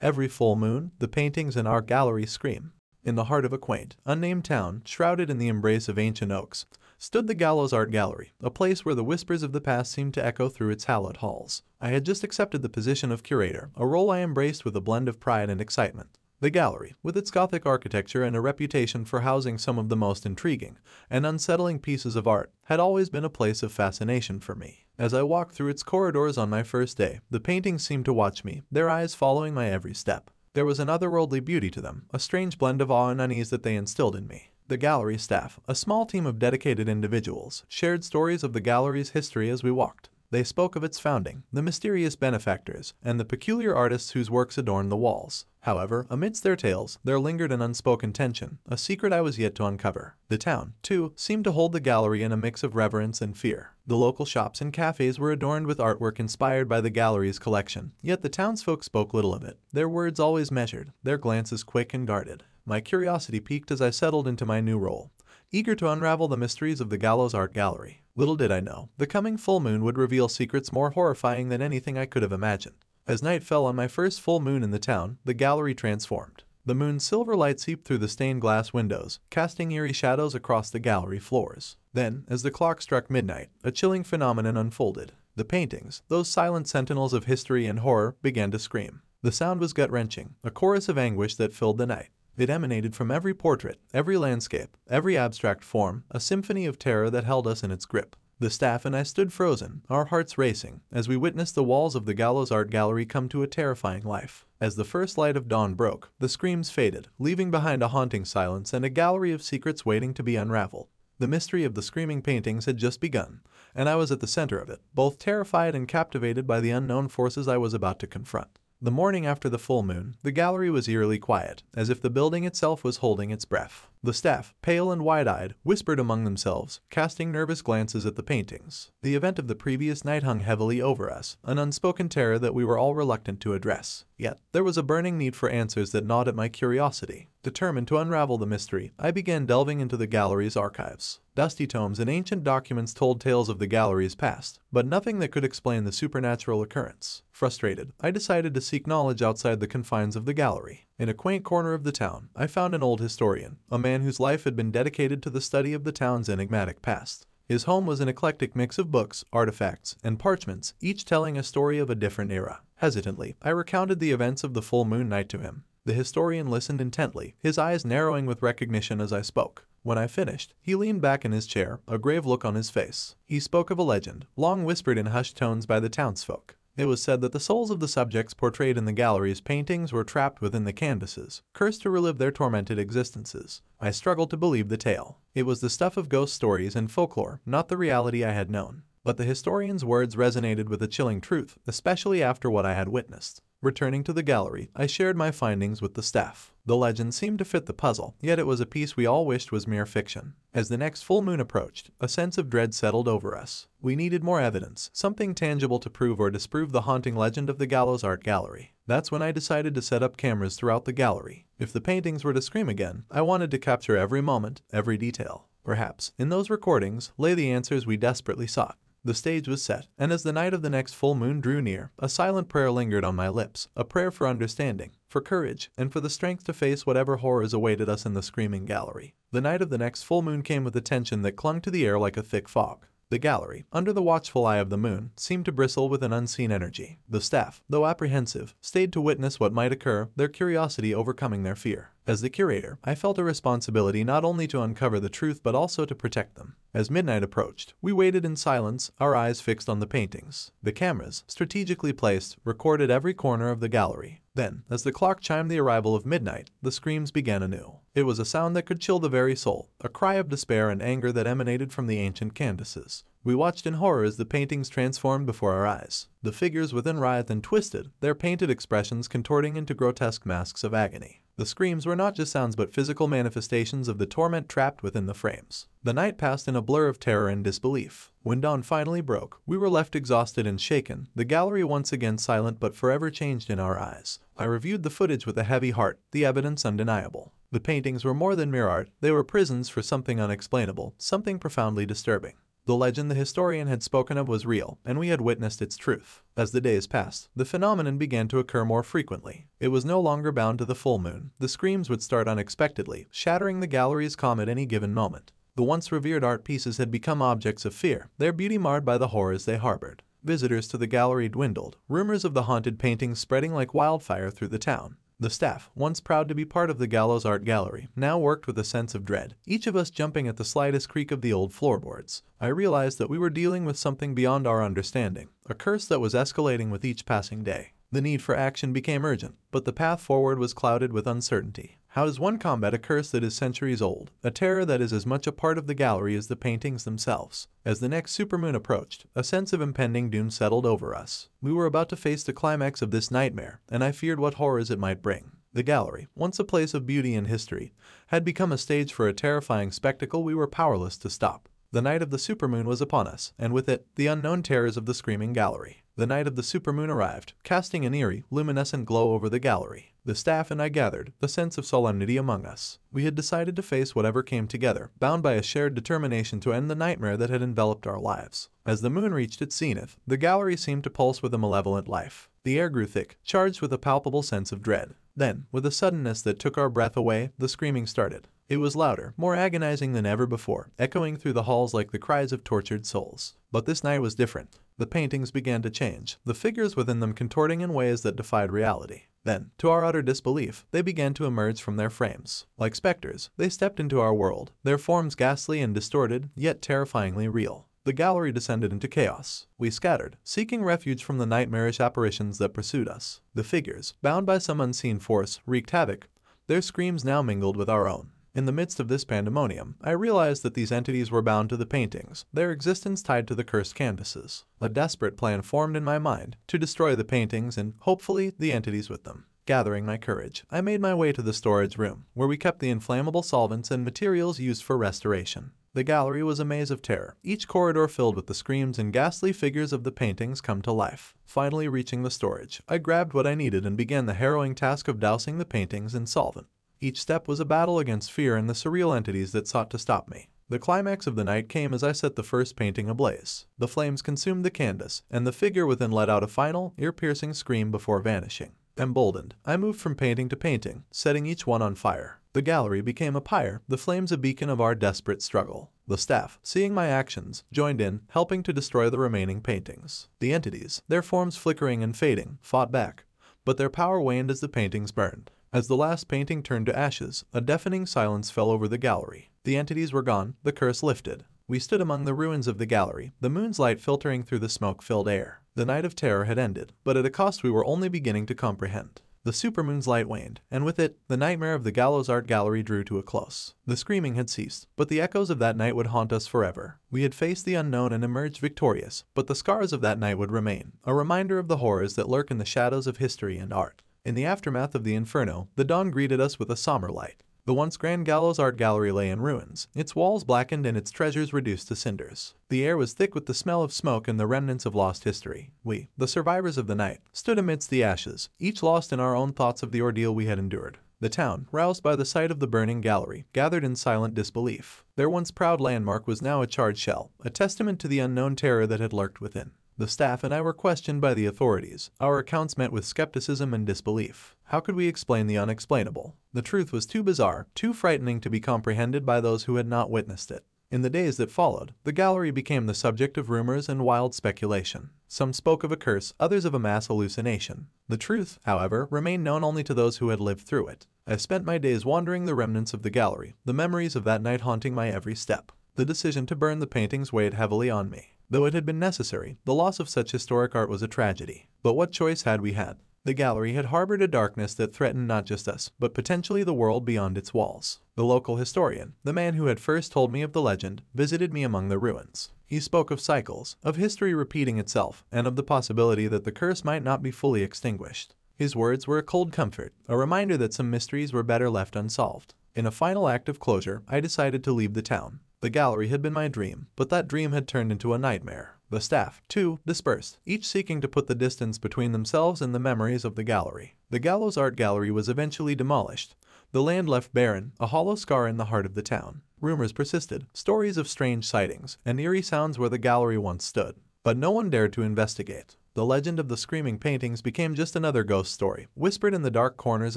Every full moon, the paintings in our gallery scream. In the heart of a quaint, unnamed town, shrouded in the embrace of ancient oaks, stood the Gallows Art Gallery, a place where the whispers of the past seemed to echo through its hallowed halls. I had just accepted the position of curator, a role I embraced with a blend of pride and excitement. The gallery, with its Gothic architecture and a reputation for housing some of the most intriguing and unsettling pieces of art, had always been a place of fascination for me. As I walked through its corridors on my first day, the paintings seemed to watch me, their eyes following my every step. There was an otherworldly beauty to them, a strange blend of awe and unease that they instilled in me. The gallery staff, a small team of dedicated individuals, shared stories of the gallery's history as we walked. They spoke of its founding, the mysterious benefactors, and the peculiar artists whose works adorned the walls. However, amidst their tales, there lingered an unspoken tension, a secret I was yet to uncover. The town, too, seemed to hold the gallery in a mix of reverence and fear. The local shops and cafes were adorned with artwork inspired by the gallery's collection, yet the townsfolk spoke little of it, their words always measured, their glances quick and guarded. My curiosity piqued as I settled into my new role, eager to unravel the mysteries of the Gallows Art Gallery. Little did I know, the coming full moon would reveal secrets more horrifying than anything I could have imagined. As night fell on my first full moon in the town, the gallery transformed. The moon's silver light seeped through the stained glass windows, casting eerie shadows across the gallery floors. Then, as the clock struck midnight, a chilling phenomenon unfolded. The paintings, those silent sentinels of history and horror, began to scream. The sound was gut-wrenching, a chorus of anguish that filled the night. It emanated from every portrait, every landscape, every abstract form, a symphony of terror that held us in its grip. The staff and I stood frozen, our hearts racing, as we witnessed the walls of the Gallows Art Gallery come to a terrifying life. As the first light of dawn broke, the screams faded, leaving behind a haunting silence and a gallery of secrets waiting to be unraveled. The mystery of the screaming paintings had just begun, and I was at the center of it, both terrified and captivated by the unknown forces I was about to confront. The morning after the full moon, the gallery was eerily quiet, as if the building itself was holding its breath. The staff, pale and wide-eyed, whispered among themselves, casting nervous glances at the paintings. The event of the previous night hung heavily over us, an unspoken terror that we were all reluctant to address. Yet, there was a burning need for answers that gnawed at my curiosity. Determined to unravel the mystery, I began delving into the gallery's archives. Dusty tomes and ancient documents told tales of the gallery's past, but nothing that could explain the supernatural occurrence. Frustrated, I decided to seek knowledge outside the confines of the gallery. In a quaint corner of the town, I found an old historian, a man whose life had been dedicated to the study of the town's enigmatic past. His home was an eclectic mix of books, artifacts, and parchments, each telling a story of a different era. Hesitantly, I recounted the events of the full moon night to him. The historian listened intently, his eyes narrowing with recognition as I spoke. When I finished, he leaned back in his chair, a grave look on his face. He spoke of a legend, long whispered in hushed tones by the townsfolk. It was said that the souls of the subjects portrayed in the gallery's paintings were trapped within the canvases, cursed to relive their tormented existences. I struggled to believe the tale. It was the stuff of ghost stories and folklore, not the reality I had known. But the historian's words resonated with a chilling truth, especially after what I had witnessed. Returning to the gallery, I shared my findings with the staff. The legend seemed to fit the puzzle, yet it was a piece we all wished was mere fiction. As the next full moon approached, a sense of dread settled over us. We needed more evidence, something tangible to prove or disprove the haunting legend of the Gallows Art Gallery. That's when I decided to set up cameras throughout the gallery. If the paintings were to scream again, I wanted to capture every moment, every detail. Perhaps, in those recordings, lay the answers we desperately sought. The stage was set, and as the night of the next full moon drew near, a silent prayer lingered on my lips, a prayer for understanding, for courage, and for the strength to face whatever horrors awaited us in the screaming gallery. The night of the next full moon came with a tension that clung to the air like a thick fog. The gallery, under the watchful eye of the moon, seemed to bristle with an unseen energy. The staff, though apprehensive, stayed to witness what might occur, their curiosity overcoming their fear. As the curator, I felt a responsibility not only to uncover the truth but also to protect them. As midnight approached, we waited in silence, our eyes fixed on the paintings. The cameras, strategically placed, recorded every corner of the gallery. Then, as the clock chimed the arrival of midnight, the screams began anew. It was a sound that could chill the very soul, a cry of despair and anger that emanated from the ancient canvases. We watched in horror as the paintings transformed before our eyes. The figures within writhed and twisted, their painted expressions contorting into grotesque masks of agony. The screams were not just sounds but physical manifestations of the torment trapped within the frames. The night passed in a blur of terror and disbelief. When dawn finally broke, we were left exhausted and shaken, the gallery once again silent but forever changed in our eyes. I reviewed the footage with a heavy heart, the evidence undeniable. The paintings were more than mere art, they were prisons for something unexplainable, something profoundly disturbing. The legend the historian had spoken of was real, and we had witnessed its truth. As the days passed, the phenomenon began to occur more frequently. It was no longer bound to the full moon. The screams would start unexpectedly, shattering the gallery's calm at any given moment. The once revered art pieces had become objects of fear, their beauty marred by the horrors they harbored. Visitors to the gallery dwindled, rumors of the haunted paintings spreading like wildfire through the town. The staff, once proud to be part of the gallows art gallery, now worked with a sense of dread, each of us jumping at the slightest creak of the old floorboards. I realized that we were dealing with something beyond our understanding, a curse that was escalating with each passing day. The need for action became urgent, but the path forward was clouded with uncertainty. How does one combat a curse that is centuries old, a terror that is as much a part of the gallery as the paintings themselves? As the next supermoon approached, a sense of impending doom settled over us. We were about to face the climax of this nightmare, and I feared what horrors it might bring. The gallery, once a place of beauty and history, had become a stage for a terrifying spectacle we were powerless to stop. The night of the supermoon was upon us, and with it, the unknown terrors of the screaming gallery. The night of the supermoon arrived, casting an eerie, luminescent glow over the gallery. The staff and I gathered, the sense of solemnity among us. We had decided to face whatever came together, bound by a shared determination to end the nightmare that had enveloped our lives. As the moon reached its zenith, the gallery seemed to pulse with a malevolent life. The air grew thick, charged with a palpable sense of dread. Then, with a suddenness that took our breath away, the screaming started. It was louder, more agonizing than ever before, echoing through the halls like the cries of tortured souls. But this night was different. The paintings began to change, the figures within them contorting in ways that defied reality. Then, to our utter disbelief, they began to emerge from their frames. Like specters, they stepped into our world, their forms ghastly and distorted, yet terrifyingly real. The gallery descended into chaos. We scattered, seeking refuge from the nightmarish apparitions that pursued us. The figures, bound by some unseen force, wreaked havoc, their screams now mingled with our own. In the midst of this pandemonium, I realized that these entities were bound to the paintings, their existence tied to the cursed canvases. A desperate plan formed in my mind to destroy the paintings and, hopefully, the entities with them. Gathering my courage, I made my way to the storage room, where we kept the inflammable solvents and materials used for restoration. The gallery was a maze of terror, each corridor filled with the screams and ghastly figures of the paintings come to life. Finally reaching the storage, I grabbed what I needed and began the harrowing task of dousing the paintings in solvent. Each step was a battle against fear and the surreal entities that sought to stop me. The climax of the night came as I set the first painting ablaze. The flames consumed the canvas, and the figure within let out a final, ear-piercing scream before vanishing. Emboldened, I moved from painting to painting, setting each one on fire. The gallery became a pyre, the flames a beacon of our desperate struggle. The staff, seeing my actions, joined in, helping to destroy the remaining paintings. The entities, their forms flickering and fading, fought back, but their power waned as the paintings burned. As the last painting turned to ashes, a deafening silence fell over the gallery. The entities were gone, the curse lifted. We stood among the ruins of the gallery, the moon's light filtering through the smoke-filled air. The night of terror had ended, but at a cost we were only beginning to comprehend. The supermoon's light waned, and with it, the nightmare of the gallows art gallery drew to a close. The screaming had ceased, but the echoes of that night would haunt us forever. We had faced the unknown and emerged victorious, but the scars of that night would remain, a reminder of the horrors that lurk in the shadows of history and art. In the aftermath of the inferno, the dawn greeted us with a somber light. The once grand gallows art gallery lay in ruins, its walls blackened and its treasures reduced to cinders. The air was thick with the smell of smoke and the remnants of lost history. We, the survivors of the night, stood amidst the ashes, each lost in our own thoughts of the ordeal we had endured. The town, roused by the sight of the burning gallery, gathered in silent disbelief. Their once proud landmark was now a charred shell, a testament to the unknown terror that had lurked within. The staff and I were questioned by the authorities, our accounts met with skepticism and disbelief. How could we explain the unexplainable? The truth was too bizarre, too frightening to be comprehended by those who had not witnessed it. In the days that followed, the gallery became the subject of rumors and wild speculation. Some spoke of a curse, others of a mass hallucination. The truth, however, remained known only to those who had lived through it. I spent my days wandering the remnants of the gallery, the memories of that night haunting my every step. The decision to burn the paintings weighed heavily on me. Though it had been necessary, the loss of such historic art was a tragedy. But what choice had we had? The gallery had harbored a darkness that threatened not just us, but potentially the world beyond its walls. The local historian, the man who had first told me of the legend, visited me among the ruins. He spoke of cycles, of history repeating itself, and of the possibility that the curse might not be fully extinguished. His words were a cold comfort, a reminder that some mysteries were better left unsolved. In a final act of closure, I decided to leave the town. The gallery had been my dream, but that dream had turned into a nightmare. The staff, too, dispersed, each seeking to put the distance between themselves and the memories of the gallery. The gallows art gallery was eventually demolished. The land left barren, a hollow scar in the heart of the town. Rumors persisted, stories of strange sightings, and eerie sounds where the gallery once stood. But no one dared to investigate. the legend of the screaming paintings became just another ghost story, whispered in the dark corners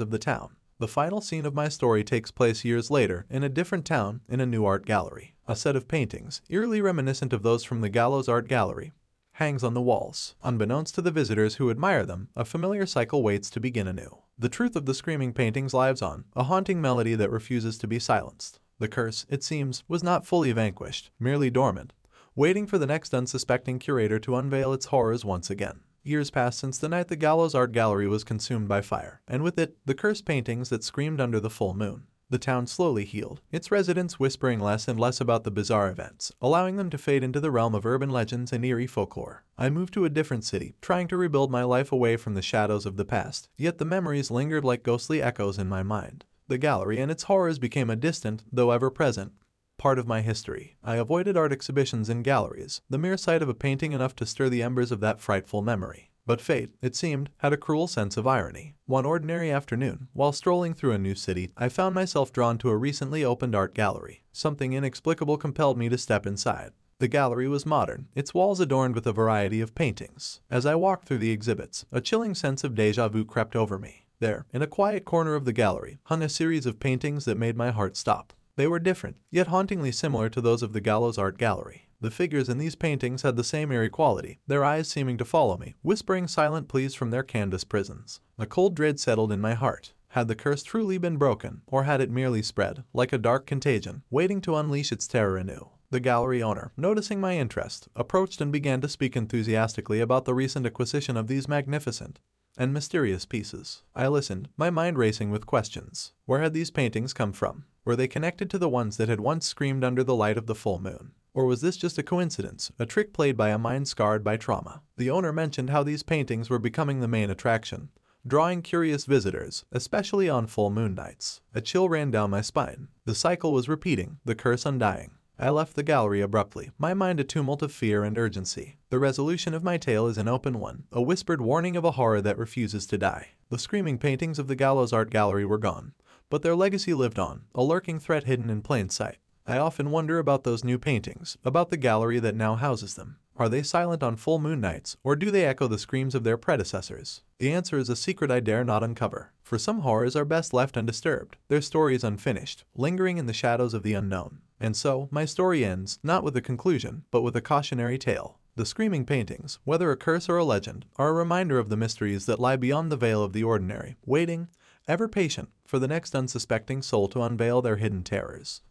of the town. The final scene of my story takes place years later, in a different town, in a new art gallery. A set of paintings, eerily reminiscent of those from the Gallows Art Gallery, hangs on the walls. Unbeknownst to the visitors who admire them, a familiar cycle waits to begin anew. The truth of the screaming paintings lives on, a haunting melody that refuses to be silenced. The curse, it seems, was not fully vanquished, merely dormant, waiting for the next unsuspecting curator to unveil its horrors once again. Years passed since the night the Gallows Art Gallery was consumed by fire, and with it, the cursed paintings that screamed under the full moon. The town slowly healed, its residents whispering less and less about the bizarre events, allowing them to fade into the realm of urban legends and eerie folklore. I moved to a different city, trying to rebuild my life away from the shadows of the past, yet the memories lingered like ghostly echoes in my mind. The gallery and its horrors became a distant, though ever-present, part of my history. I avoided art exhibitions in galleries, the mere sight of a painting enough to stir the embers of that frightful memory. But fate, it seemed, had a cruel sense of irony. One ordinary afternoon, while strolling through a new city, I found myself drawn to a recently opened art gallery. Something inexplicable compelled me to step inside. The gallery was modern, its walls adorned with a variety of paintings. As I walked through the exhibits, a chilling sense of déjà vu crept over me. There, in a quiet corner of the gallery, hung a series of paintings that made my heart stop. They were different, yet hauntingly similar to those of the Gallows Art Gallery. The figures in these paintings had the same eerie quality, their eyes seeming to follow me, whispering silent pleas from their canvas prisons. A cold dread settled in my heart. Had the curse truly been broken, or had it merely spread, like a dark contagion, waiting to unleash its terror anew? The gallery owner, noticing my interest, approached and began to speak enthusiastically about the recent acquisition of these magnificent and mysterious pieces. I listened, my mind racing with questions. Where had these paintings come from? Were they connected to the ones that had once screamed under the light of the full moon? Or was this just a coincidence, a trick played by a mind scarred by trauma? The owner mentioned how these paintings were becoming the main attraction, drawing curious visitors, especially on full moon nights. A chill ran down my spine. The cycle was repeating, the curse undying. I left the gallery abruptly, my mind a tumult of fear and urgency. The resolution of my tale is an open one, a whispered warning of a horror that refuses to die. The screaming paintings of the Gallows Art Gallery were gone, but their legacy lived on, a lurking threat hidden in plain sight. I often wonder about those new paintings, about the gallery that now houses them. Are they silent on full moon nights, or do they echo the screams of their predecessors? The answer is a secret I dare not uncover, for some horrors are best left undisturbed, their stories unfinished, lingering in the shadows of the unknown. And so, my story ends, not with a conclusion, but with a cautionary tale. The screaming paintings, whether a curse or a legend, are a reminder of the mysteries that lie beyond the veil of the ordinary, waiting, ever patient, for the next unsuspecting soul to unveil their hidden terrors.